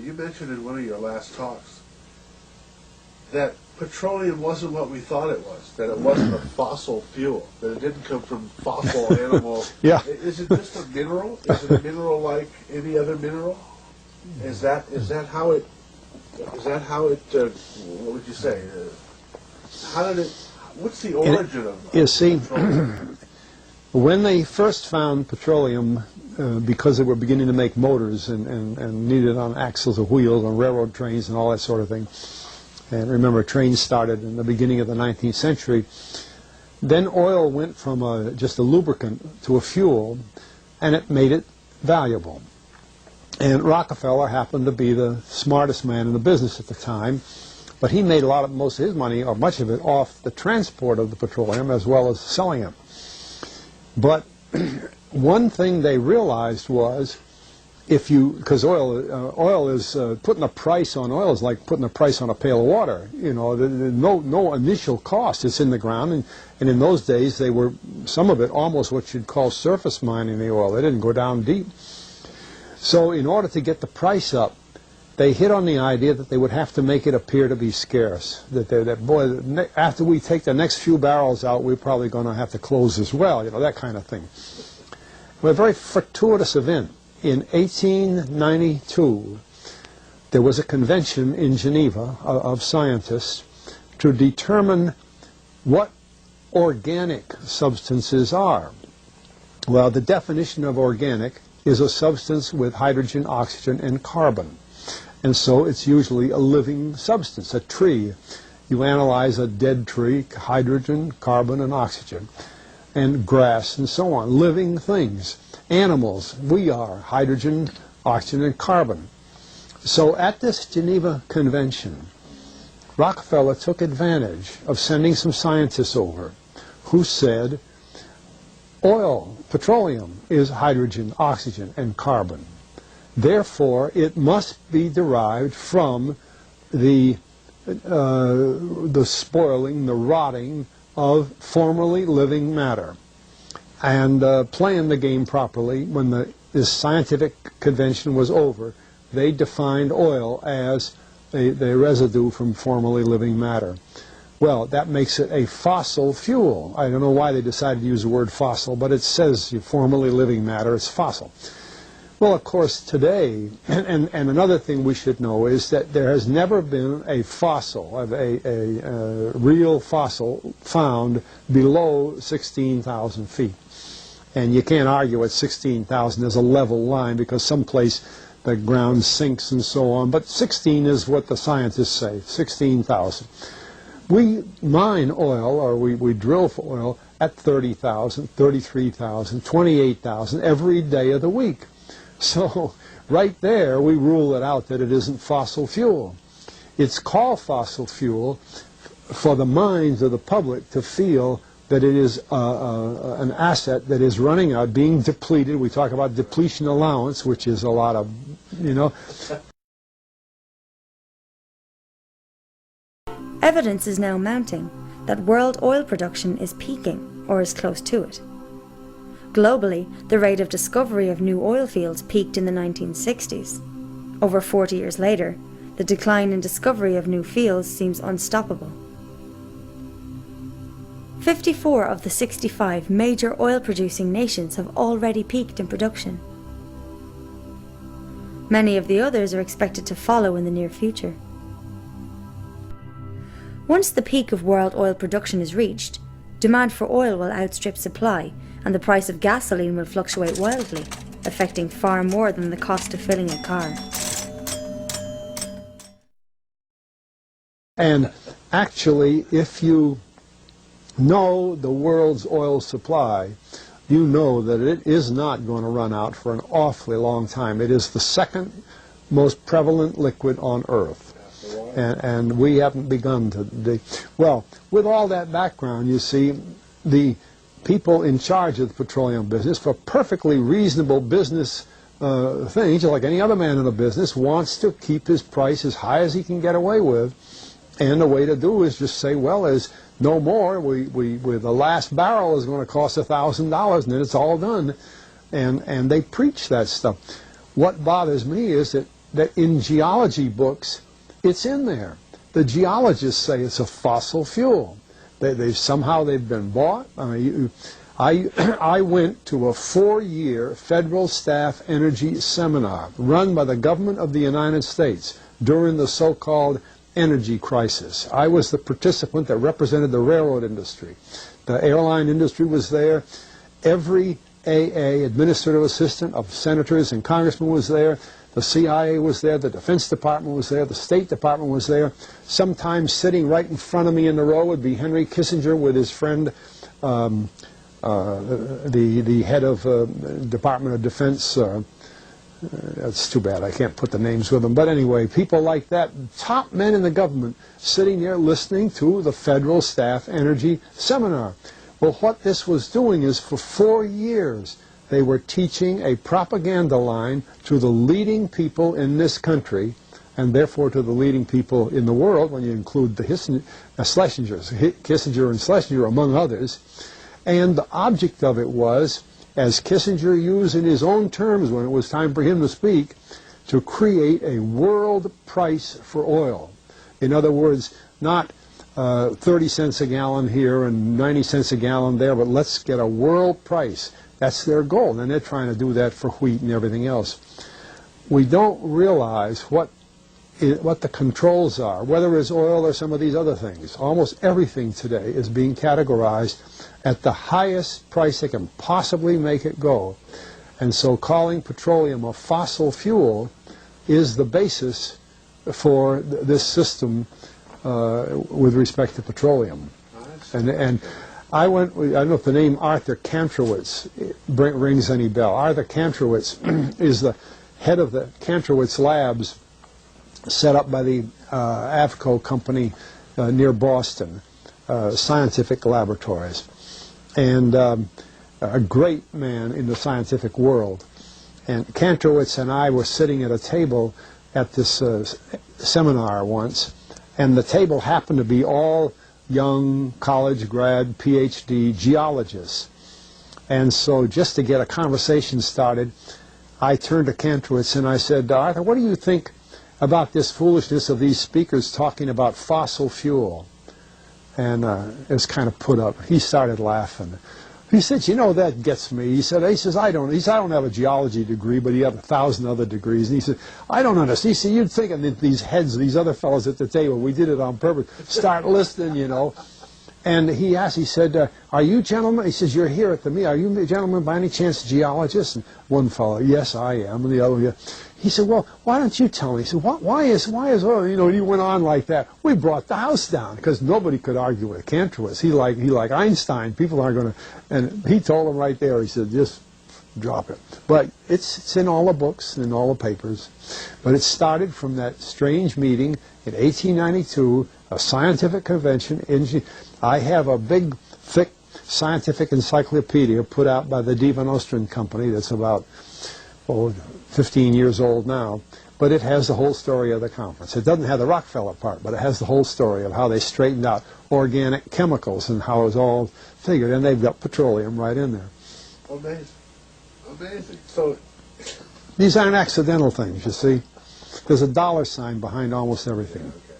you mentioned in one of your last talks that petroleum wasn't what we thought it was, that it wasn't a fossil fuel, that it didn't come from fossil animal. Yeah. Is it just a mineral? Is it a mineral like any other mineral? Is that how it, what would you say? What's the origin of You see, petroleum? when they first found petroleum, because they were beginning to make motors and needed on axles or wheels on railroad trains and all that sort of thing, and remember, trains started in the beginning of the 19th century, then oil went from just a lubricant to a fuel, and it made it valuable. And Rockefeller happened to be the smartest man in the business at the time, but he made most of his money, or much of it, off the transport of the petroleum as well as selling it. But one thing they realized was, because oil is putting a price on oil is like putting a price on a pail of water. You know, no initial cost. It's in the ground, and in those days they were, some of it almost what you'd call surface mining the oil. They didn't go down deep. So in order to get the price up, they hit on the idea that they would have to make it appear to be scarce. That after we take the next few barrels out, we're probably going to have to close this well. You know, that kind of thing. Well, a very fortuitous event. In 1892, there was a convention in Geneva of scientists to determine what organic substances are. Well, the definition of organic is a substance with hydrogen, oxygen, and carbon. And so it's usually a living substance, a tree. You analyze a dead tree, hydrogen, carbon, and oxygen, and grass, and so on, living things. Animals, we are hydrogen, oxygen, and carbon. So at this Geneva Convention, Rockefeller took advantage of sending some scientists over who said, oil, petroleum, is hydrogen, oxygen, and carbon. Therefore, it must be derived from the spoiling, the rotting of formerly living matter. And playing the game properly, when this scientific convention was over, they defined oil as the residue from formerly living matter. Well, that makes it a fossil fuel. I don't know why they decided to use the word fossil, but it says formerly living matter is fossil. Well, of course, today, and another thing we should know is that there has never been a fossil, a real fossil, found below 16,000 feet. And you can't argue at 16,000 as a level line because someplace the ground sinks and so on. But 16 is what the scientists say, 16,000. We mine oil, or we drill for oil, at 30,000, 33,000, 28,000 every day of the week. So right there we rule it out that it isn't fossil fuel. It's called fossil fuel for the minds of the public to feel that it is an asset that is running out, being depleted. We talk about depletion allowance, which is a lot of, you know. Evidence is now mounting that world oil production is peaking, or is close to it. Globally, the rate of discovery of new oil fields peaked in the 1960s. Over 40 years later, the decline in discovery of new fields seems unstoppable. 54 of the 65 major oil-producing nations have already peaked in production. Many of the others are expected to follow in the near future. Once the peak of world oil production is reached, demand for oil will outstrip supply, and the price of gasoline will fluctuate wildly, affecting far more than the cost of filling a car. And actually, if you know the world's oil supply, you know that it is not going to run out for an awfully long time. It is the second most prevalent liquid on Earth. And we haven't begun to... Well, with all that background, you see, the people in charge of the petroleum business, for perfectly reasonable business things, like any other man in the business, wants to keep his price as high as he can get away with. And the way to do is just say, well, there's no more. The last barrel is going to cost $1,000, and then it's all done. And they preach that stuff. What bothers me is that that in geology books, it's in there. The geologists say it's a fossil fuel. Somehow they've been bought. I mean, I went to a 4-year federal staff energy seminar run by the government of the United States during the so-called energy crisis. I was the participant that represented the railroad industry. The airline industry was there. Every AA, administrative assistant of senators and congressmen, was there. The CIA was there. The Defense Department was there. The State Department was there. Sometimes sitting right in front of me in the row would be Henry Kissinger with his friend, the head of Department of Defense. That's too bad. I can't put the names with them. But anyway, people like that, top men in the government, sitting there listening to the Federal Staff Energy Seminar. Well, what this was doing is for 4 years, they were teaching a propaganda line to the leading people in this country, and therefore to the leading people in the world, when you include the Schlesingers, Kissinger and Schlesinger, among others. And the object of it was, as Kissinger used in his own terms when it was time for him to speak, to create a world price for oil. In other words, not 30 cents a gallon here and 90 cents a gallon there, but let's get a world price. That's their goal, and they're trying to do that for wheat and everything else. We don't realize what the controls are, whether it's oil or some of these other things. Almost everything today is being categorized at the highest price they can possibly make it go. And so calling petroleum a fossil fuel is the basis for this system with respect to petroleum. And I don't know if the name Arthur Kantrowitz rings any bell. Arthur Kantrowitz is the head of the Kantrowitz Labs set up by the Avco company near Boston, scientific laboratories. And a great man in the scientific world. And Kantrowitz and I were sitting at a table at this seminar once, and the table happened to be all young college grad, PhD geologists. And so just to get a conversation started, I turned to Kantrowitz and I said, Arthur, what do you think about this foolishness of these speakers talking about fossil fuel? And it was kind of put up. He started laughing. He said, you know, that gets me. He said, I don't have a geology degree, but he had 1,000 other degrees. And he said, I don't understand. He said, you'd think that these heads, these other fellows at the table, we did it on purpose, start listening, you know. And he asked, he said, are you gentlemen? He says, you're here at the meeting. Are you gentlemen by any chance geologists? And one fellow, yes, I am. And the other, yeah. He said, well, why don't you tell me? He said, why is oil? You know, and he went on like that. We brought the house down because nobody could argue with Kantrowitz. He like Einstein. People aren't going to. And he told him right there. He said, just drop it. But it's in all the books and in all the papers. But it started from that strange meeting in 1892, a scientific convention. I have a big, thick scientific encyclopedia put out by the Divan Ostrand Company that's about 15 years old now, but it has the whole story of the conference. It doesn't have the Rockefeller part, but it has the whole story of how they straightened out organic chemicals and how it was all figured, and they've got petroleum right in there. Amazing. Amazing. So these aren't accidental things, you see. There's a dollar sign behind almost everything. Okay.